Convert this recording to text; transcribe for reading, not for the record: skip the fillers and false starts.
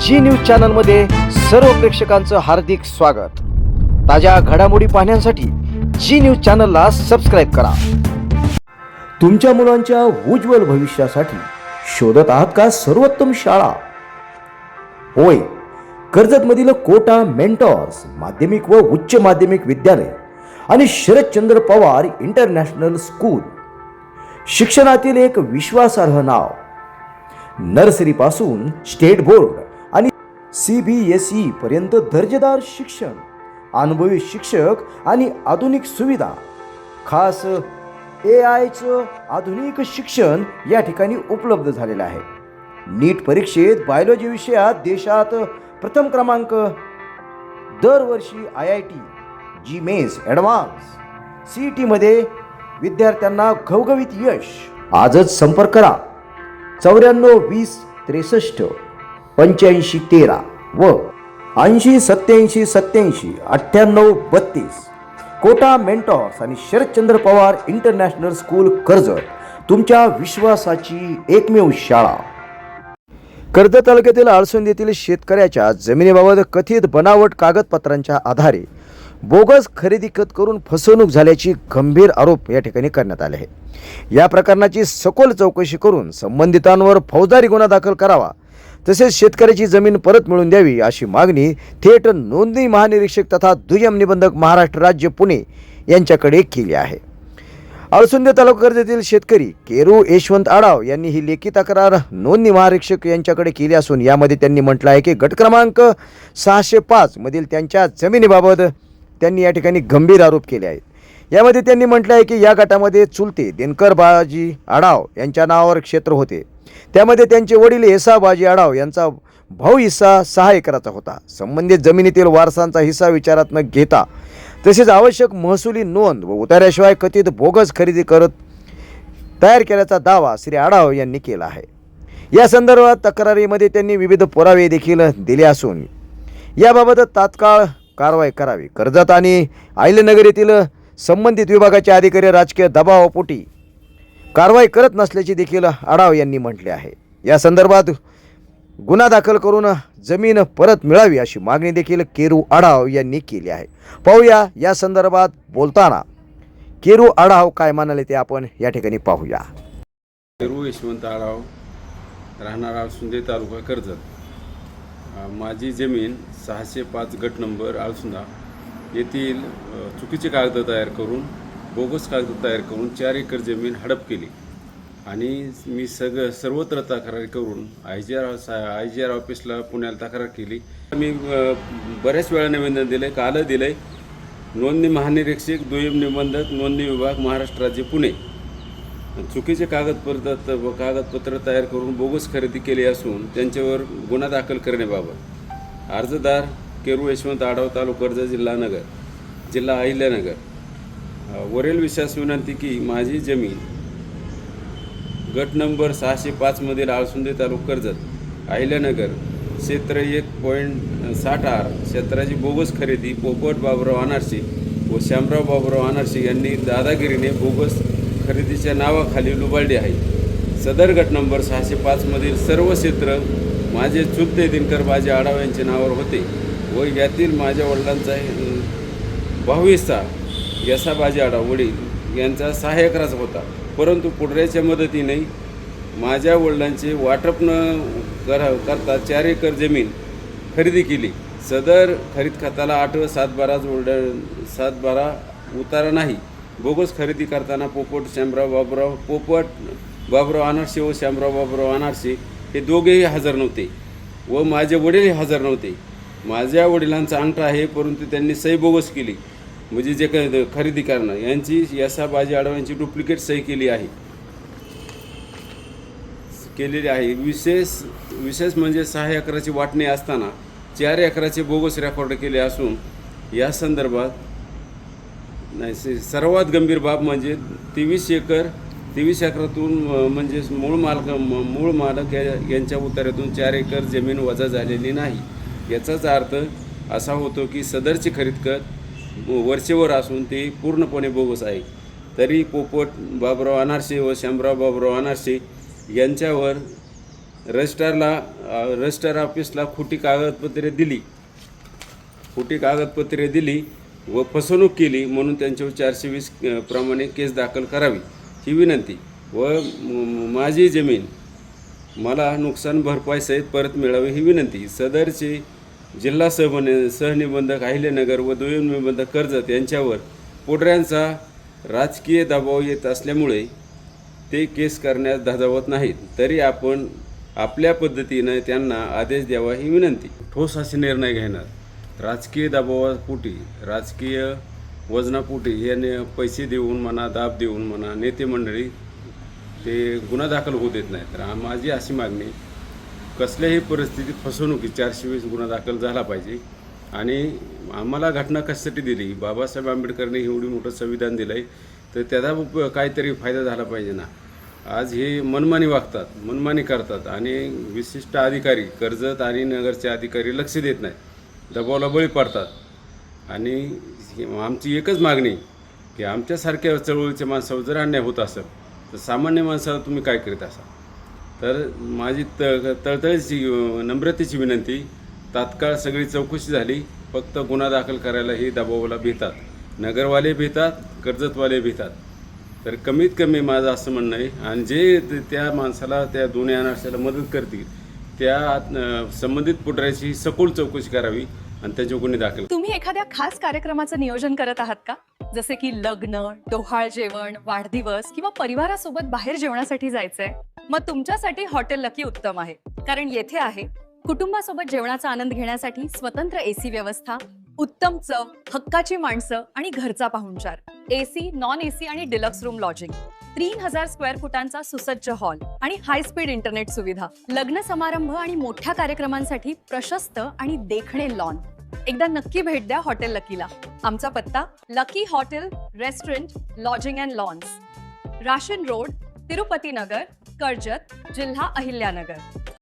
जी news चॅनलमध्ये सर्व प्रेक्षकांचं हार्दिक स्वागत। ताज्या घडामोडी पाहण्यासाठी जी न्यूज चॅनलला सबस्क्राइब करा। तुमच्या मुलांच्या उज्ज्वल भविष्यासाठी शोधत आहात का सर्वोत्तम शाळा? होय, कर्जतमधील कोटा मेंटॉर्स माध्यमिक व उच्च माध्यमिक विद्यालय आणि शरदचंद्र पवार इंटरनॅशनल स्कूल शिक्षणातील एक विश्वासार्ह नाव। नर्सरी पासून स्टेट बोर्ड आणि CBSE पर्यंत दर्जेदार शिक्षण, अनुभवी शिक्षक आणि आधुनिक सुविधा, खास AI आधुनिक शिक्षण या ठिकाणी उपलब्ध झालेलं आहे। नीट परीक्षेत बायोलॉजी विषयात देशात प्रथम क्रमांक, दरवर्षी IIT, GMAINS ॲडव्हान्स, CET मध्ये विद्यार्थ्यांना घवघवीत यश। आजच संपर्क करा 94 20 63 85 13 व 80 87 87 98 32। कोटा मेंटॉर्स आणि शरदचंद्र पवार इंटरनॅशनल स्कूल कर्जत, तुमच्या विश्वासाची एकमेव शाळा। कर्जत तालुक्यातील आळसुंद येथील शेतकऱ्याच्या जमिनीबाबत कथित बनावट कागदपत्रांच्या आधारे बोगस खरेदी खत करून फसवणूक झाल्याची गंभीर आरोप या ठिकाणी करण्यात आले आहे। या प्रकरणाची सखोल चौकशी करून संबंधितांवर फौजदारी गुन्हा दाखल करावा, तसेच शेतकऱ्याची जमीन परत मिळवून द्यावी अशी मागणी थेट नोंदणी महानिरीक्षक तथा दुय्यम निबंधक महाराष्ट्र राज्य पुणे यांच्याकडे केली आहे। आळसुंद तालुका कर्जतील शेतकरी केरू यशवंत आडाव यांनी ही लेखी तक्रार नोंदणी महानिरीक्षक यांच्याकडे केली असून यामध्ये त्यांनी म्हटलं आहे की गट क्रमांक 605 मधील त्यांच्या जमिनीबाबत त्यांनी या ठिकाणी गंभीर आरोप केले आहेत। यामध्ये त्यांनी म्हटलं आहे की या गटामध्ये चुलते दिनकर बाजी आडाव यांच्या नावावर क्षेत्र होते, त्यामध्ये त्यांचे वडील येसा बाजी आडाव यांचा भाऊ हिस्सा 6 एकराचा होता। संबंधित जमिनीतील वारसांचा हिस्सा विचारात न घेता तसेच आवश्यक महसुली नोंद व उतार्याशिवाय कथित बोगस खरेदी करत तयार केल्याचा दावा श्री आडाव यांनी केला आहे। या संदर्भात तक्रारीमध्ये त्यांनी विविध पुरावे देखील दिले असून याबाबत तात्काळ कारवाई करावी। कर्जत आणि आहिल्यानगर येथील संबंधित विभागाचे अधिकारी राजकीय दबावापोटी कारवाई करत नसल्याचे देखील आडाव यांनी म्हटले आहे। या संदर्भात गुन्हा दाखल करून जमीन परत मिळावी अशी मागणी देखील केरू आडाव यांनी केली आहे। पाहूया या संदर्भात बोलताना केरू आडाव काय म्हणाले ते आपण या ठिकाणी पाहूया। केरू यशवंत आडाव, राहणार आळसुंदे तालुका कर्जत। माझी जमीन 605 गट नंबर आळसुंदा येथील चुकीचे कागद तयार करून, बोगस कागद तयार करून 4 एकर जमीन हडप केली आणि मी सर्वत्र तक्रार करून IGR ऑफिसला पुण्याला तक्रार केली। मी बऱ्याच वेळा निवेदन दिले, काल दिले। नोंदणी महानिरीक्षक दुय्यम निबंधक नोंदणी विभाग महाराष्ट्र राज्य पुणे चुकीचे कागदपत्र तयार करून बोगस खरेदी केली असून त्यांच्यावर गुन्हा दाखल करण्याबाबत अर्जदार केरू यशवंत आडाव, तालुका कर्जत, जिल्हा अहिल्यानगर। वरील विशेष विनंती की माझी जमीन गट नंबर 605 मधील आळसुंदे तालुका कर्जत, अहिल्यानगर, क्षेत्र 1.60 क्षेत्राची बोगस खरेदी पोपट बाबुराव अनारसे व श्यामराव बाबुराव अनारसे यांनी दादागिरीने बोगस खरेदीच्या नावाखाली लुबाडली आहे। सदर गट नंबर 605 मधील सर्व क्षेत्र माझे चुलते दिनकर बाजी आडाव यांच्या नावावर होते व यातील माझ्या वडिलांचा भाऊ हिस्सा यसा बाजी आडाव वडील यांचा 6 एकराचा होता, परंतु पुढऱ्याच्या मदतीने माझ्या वडिलांचे वाटप न करता 4 एकर जमीन खरेदी केली। सदर खरीद खताला 8/7/12 उतारा नाही। बोगस खरेदी करताना पोपट बाबुराव अनारसे व श्यामराव बाबुराव अनारसे हे दोघेही हजर नव्हते व माझे वडीलही हजर नव्हते। माझ्या वडिलांचा अंगठा आहे, परंतु त्यांनी सही बोगस केली, म्हणजे जे खरेदी करणं यांची यसा बाजी आडाव यांची डुप्लिकेट सही केलेली आहे। विशेष म्हणजे 6 एकराची वाटणी असताना 4 एकराचे बोगस रेकॉर्ड केले असून या संदर्भात सर्वात गंभीर बाब म्हणजे 23 एकरातून म्हणजे मूळ मालक यांच्या उतार्यातून 4 एकर जमीन वजा झालेली नाही। याचाच अर्थ असा होतो की सदरची खरेदी खत वर्षेवर असून ते पूर्णपणे बोगस आहे। तरी पोपट बाबुराव अनारसे व श्यामराव बाबुराव अनारसे यांच्यावर रजिस्ट्रार ऑफिसला खोटी कागदपत्रे दिली व फसवणूक केली म्हणून त्यांच्यावर 420 प्रमाणे केस दाखल करावी ही विनंती व माझी जमीन मला नुकसान भरपाई सहित परत मिळावी ही विनंती. सदरचे जिल्हा सहनिबंधक अहिल्यानगर व दुय्यम निबंधक कर्जत यांच्यावर पुढऱ्यांचा राजकीय दबाव येत असल्यामुळे ते केस करण्यास धादावत नाहीत. तरी आपण आपल्या पद्धतीनं त्यांना आदेश द्यावा ही विनंती. ठोस असे निर्णय घेणार. राजकीय दबावापोटी, राजकीय वजनापोटी याने पैसे देऊन म्हणा, दाब देऊन म्हणा, नेते मंडळी ते गुन्हा दाखल होऊ देत नाहीत. तर माझी अशी मागणी, कसल्याही परिस्थितीत फसवणुकी 420 गुन्हा दाखल झाला पाहिजे. आणि आम्हाला घटना कशासाठी दिली, बाबासाहेब आंबेडकरने एवढी मोठं संविधान दिलं आहे तर त्याचा काहीतरी फायदा झाला पाहिजे ना. आज हे मनमानी वागतात, मनमानी करतात आणि विशिष्ट अधिकारी कर्जत आणि नगरचे अधिकारी लक्ष देत नाहीत, दबावाला बळी पडतात. आणि आमची एकच मागणी की आमच्यासारख्या चळवळीच्या माणसावर जर अन्याय होत असेल तर सामान्य माणसाला तुम्ही काय करीत असाल. तर माझी तळतळीची नम्रतेची विनंती, तात्काळ सगळी चौकशी झाली. फक्त गुन्हा दाखल करायला हे दबावाला भीतात, नगरवाले भीतात, कर्जतवाले भीतात. तर कमीत कमी माझं असं म्हणणं आहे, आणि जे त्या माणसाला, त्या दोन्ही अनारशाला मदत करतील त्या संबंधित पुढऱ्याची सखोल चौकशी करावी आणि त्यांचे गुन्हे दाखल. तुम्ही एखाद्या खास कार्यक्रमाचं नियोजन करत आहात का? जसे की लग्न, डोहाळ जेवण, वाढदिवस किंवा परिवारासोबत बाहेर जेवणासाठी जायचंय? मग तुमच्यासाठी हॉटेल लकी उत्तम आहे. कारण येथे आहे कुटुंबासोबत जेवणाचा आनंद घेण्यासाठी स्वतंत्र एसी व्यवस्था, उत्तम चव, हक्काची माणसं आणि घरचा पाहुणचार. एसी, नॉन एसी आणि डिलक्स रूम लॉजिंग, 3000 स्क्वेअर फुटांचा सुसज्ज हॉल आणि हाय स्पीड इंटरनेट सुविधा. लग्न समारंभ आणि मोठ्या कार्यक्रमांसाठी प्रशस्त आणि देखणे लॉन. एकदा नक्की भेट द्या हॉटेल लकीला. आमचा पत्ता Lucky hotel, restaurant, lodging and lawns, Rashin road, Tirupati Nagar, Karjat, जिल्हा अहिल्यानगर.